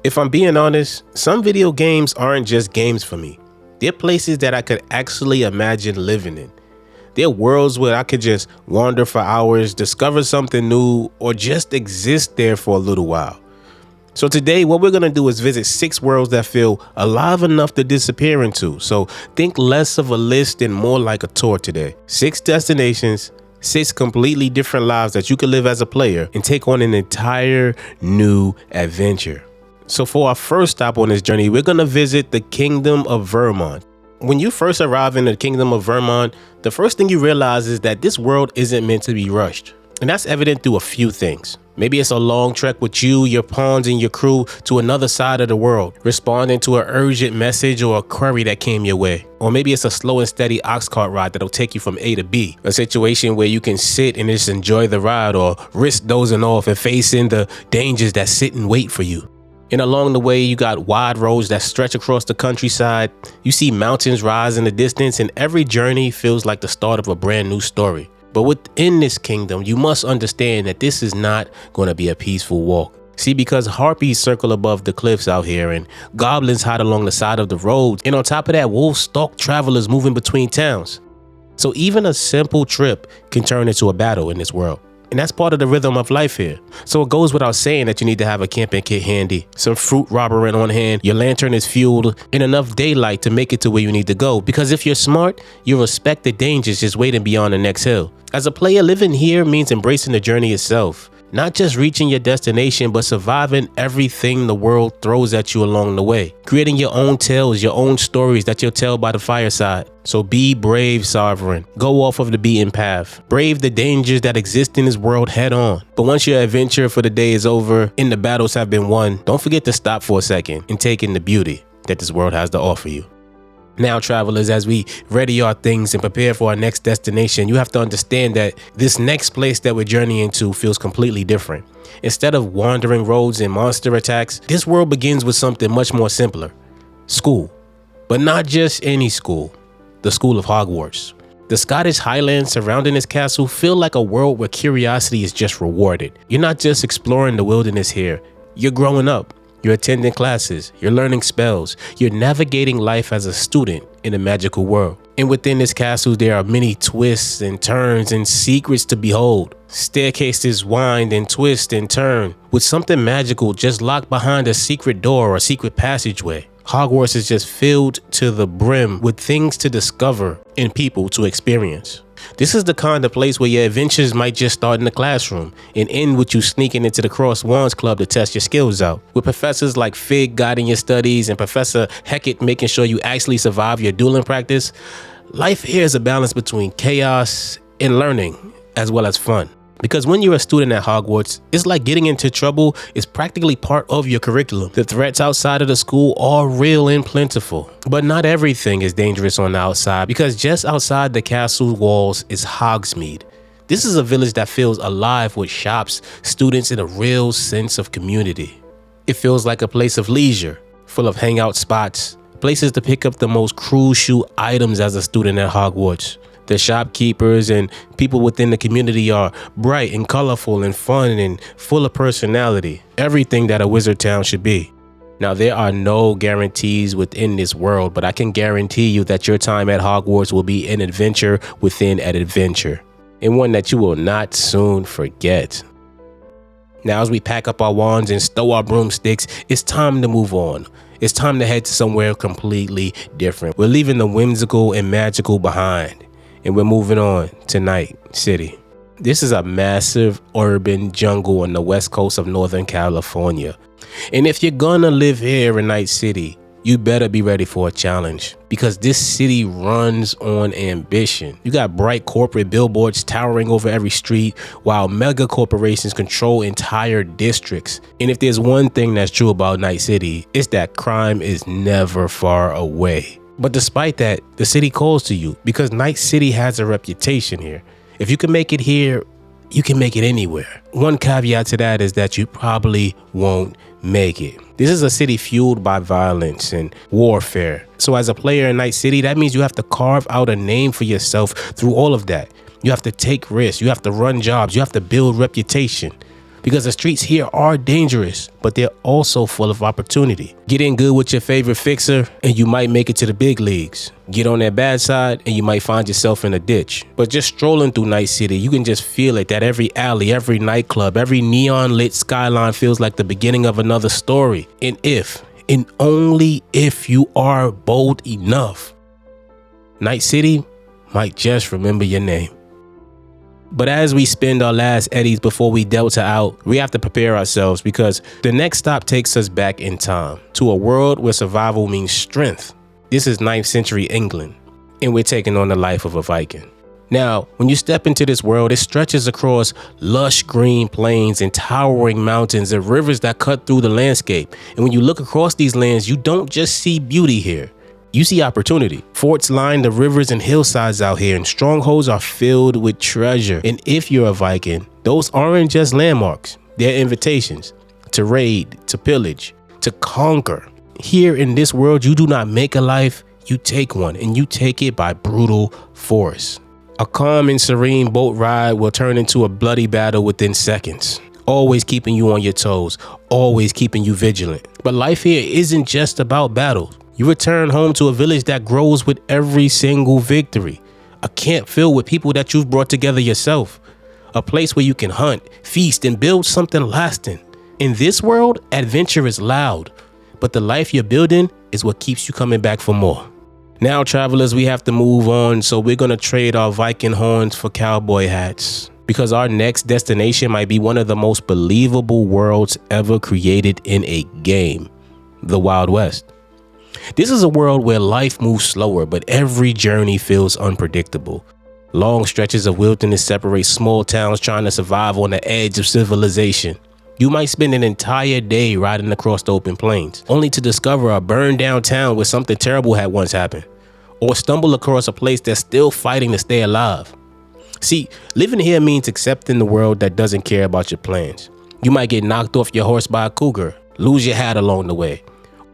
If I'm being honest, some video games aren't just games for me. They're places that I could actually imagine living in. They're worlds where I could just wander for hours, discover something new, or just exist there for a little while. So today, what we're going to do is visit 6 worlds that feel alive enough to disappear into. So think less of a list and more like a tour today. 6 destinations, 6 completely different lives that you can live as a player and take on an entire new adventure. So for our first stop on this journey, we're going to visit the Kingdom of Vermont. When you first arrive in the Kingdom of Vermont, the first thing you realize is that this world isn't meant to be rushed. And that's evident through a few things. Maybe it's a long trek with you, your pawns, and your crew to another side of the world, responding to an urgent message or a query that came your way. Or maybe it's a slow and steady ox cart ride that'll take you from A to B, a situation where you can sit and just enjoy the ride or risk dozing off and facing the dangers that sit and wait for you. And along the way, you got wide roads that stretch across the countryside. You see mountains rise in the distance, and every journey feels like the start of a brand new story. But within this kingdom, you must understand that this is not going to be a peaceful walk. See, because harpies circle above the cliffs out here and goblins hide along the side of the roads. And on top of that, wolves stalk travelers moving between towns. So even a simple trip can turn into a battle in this world. And that's part of the rhythm of life here. So it goes without saying that you need to have a camping kit handy, some fruit robbering on hand, your lantern is fueled, and enough daylight to make it to where you need to go. Because if you're smart, you'll respect the dangers just waiting beyond the next hill. As a player, living here means embracing the journey itself. Not just reaching your destination, but surviving everything the world throws at you along the way. Creating your own tales, your own stories that you'll tell by the fireside. So be brave, Sovereign. Go off of the beaten path. Brave the dangers that exist in this world head on. But once your adventure for the day is over and the battles have been won, don't forget to stop for a second and take in the beauty that this world has to offer you. Now, travelers, as we ready our things and prepare for our next destination, you have to understand that this next place that we're journeying to feels completely different. Instead of wandering roads and monster attacks, this world begins with something much more simpler. School. But not just any school. The School of Hogwarts. The Scottish Highlands surrounding this castle feel like a world where curiosity is just rewarded. You're not just exploring the wilderness here. You're growing up. You're attending classes, you're learning spells, you're navigating life as a student in a magical world. And within this castle, there are many twists and turns and secrets to behold. Staircases wind and twist and turn with something magical just locked behind a secret door or secret passageway. Hogwarts is just filled to the brim with things to discover and people to experience. This is the kind of place where your adventures might just start in the classroom and end with you sneaking into the Cross Wands Club to test your skills out. With professors like Fig guiding your studies and Professor Hecat making sure you actually survive your dueling practice, life here is a balance between chaos and learning as well as fun. Because when you're a student at Hogwarts, it's like getting into trouble is practically part of your curriculum. The threats outside of the school are real and plentiful. But not everything is dangerous on the outside, because just outside the castle walls is Hogsmeade. This is a village that feels alive with shops, students, and a real sense of community. It feels like a place of leisure, full of hangout spots, places to pick up the most crucial items as a student at Hogwarts. The shopkeepers and people within the community are bright and colorful and fun and full of personality. Everything that a wizard town should be. Now, there are no guarantees within this world, but I can guarantee you that your time at Hogwarts will be an adventure within an adventure, and one that you will not soon forget. Now, as we pack up our wands and stow our broomsticks, it's time to move on. It's time to head to somewhere completely different. We're leaving the whimsical and magical behind. And we're moving on to Night City. This is a massive urban jungle on the west coast of Northern California. And if you're gonna live here in Night City, you better be ready for a challenge, because this city runs on ambition. You got bright corporate billboards towering over every street, while mega corporations control entire districts. And if there's one thing that's true about Night City, it's that crime is never far away. But despite that, the city calls to you, because Night City has a reputation here. If you can make it here, you can make it anywhere. One caveat to that is that you probably won't make it. This is a city fueled by violence and warfare. So as a player in Night City, that means you have to carve out a name for yourself through all of that. You have to take risks, you have to run jobs, you have to build reputation. because the streets here are dangerous, but they're also full of opportunity. Get in good with your favorite fixer and you might make it to the big leagues. Get on that bad side and you might find yourself in a ditch. But just strolling through Night City, you can just feel it that every alley, every nightclub, every neon lit skyline feels like the beginning of another story. And only if you are bold enough, Night City might just remember your name. But as we spend our last eddies before we delta out, we have to prepare ourselves because the next stop takes us back in time to a world where survival means strength. This is 9th century England, and we're taking on the life of a Viking. Now, when you step into this world, it stretches across lush green plains and towering mountains and rivers that cut through the landscape. And when you look across these lands, you don't just see beauty here. You see opportunity. Forts line the rivers and hillsides out here, and strongholds are filled with treasure. And if you're a Viking, those aren't just landmarks. They're invitations to raid, to pillage, to conquer. Here in this world, you do not make a life, you take one, and you take it by brutal force. A calm and serene boat ride will turn into a bloody battle within seconds, always keeping you on your toes, always keeping you vigilant. But life here isn't just about battles. You return home to a village that grows with every single victory, a camp filled with people that you've brought together yourself, a place where you can hunt, feast, and build something lasting. In this world, adventure is loud, but the life you're building is what keeps you coming back for more. Now, travelers, we have to move on, so we're going to trade our Viking horns for cowboy hats, because our next destination might be one of the most believable worlds ever created in a game, the Wild West. This is a world where life moves slower, but every journey feels unpredictable. Long stretches of wilderness separate small towns trying to survive on the edge of civilization. You might spend an entire day riding across the open plains, only to discover a burned down town where something terrible had once happened, or stumble across a place that's still fighting to stay alive. See, living here means accepting the world that doesn't care about your plans. You might get knocked off your horse by a cougar, lose your hat along the way,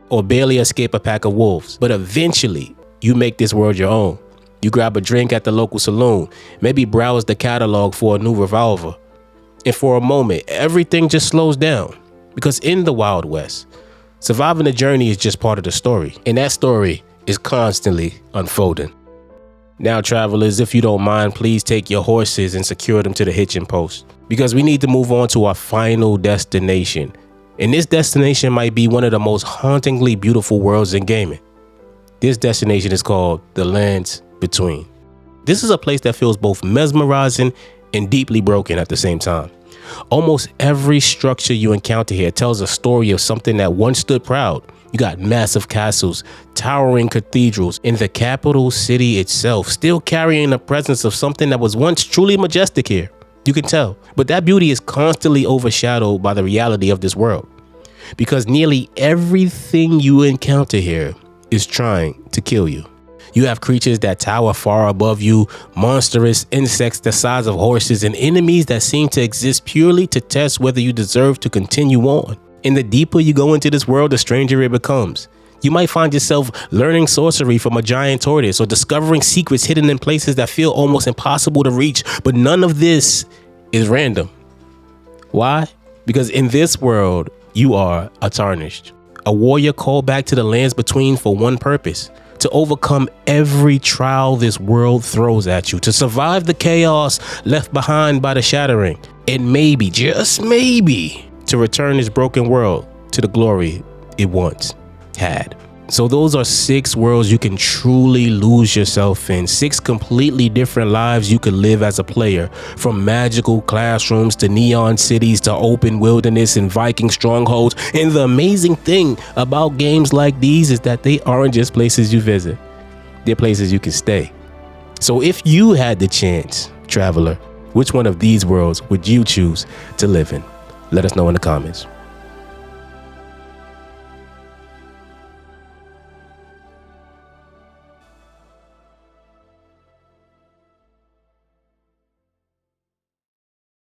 or barely escape a pack of wolves. But eventually, you make this world your own. You grab a drink at the local saloon, maybe browse the catalog for a new revolver. And for a moment, everything just slows down. Because in the Wild West, surviving the journey is just part of the story. And that story is constantly unfolding. Now, travelers, if you don't mind, please take your horses and secure them to the hitching post, because we need to move on to our final destination. And this destination might be one of the most hauntingly beautiful worlds in gaming. This destination is called the Lands Between. This is a place that feels both mesmerizing and deeply broken at the same time. Almost every structure you encounter here tells a story of something that once stood proud. You got massive castles, towering cathedrals, and the capital city itself still carrying the presence of something that was once truly majestic here. You can tell, but that beauty is constantly overshadowed by the reality of this world, because nearly everything you encounter here is trying to kill you. You have creatures that tower far above you, monstrous insects the size of horses, and enemies that seem to exist purely to test whether you deserve to continue on. And the deeper you go into this world, the stranger it becomes. You might find yourself learning sorcery from a giant tortoise, or discovering secrets hidden in places that feel almost impossible to reach. But none of this is random. Why? Because in this world, you are a tarnished, a warrior called back to the Lands Between for one purpose: to overcome every trial this world throws at you, to survive the chaos left behind by the shattering, and maybe, just maybe, to return this broken world to the glory it once had. So those are 6 worlds you can truly lose yourself in, 6 completely different lives you could live as a player, from magical classrooms to neon cities to open wilderness and Viking strongholds. And the amazing thing about games like these is that they aren't just places you visit, they're places you can stay. So if you had the chance, traveler, which one of these worlds would you choose to live in? Let us know in the comments.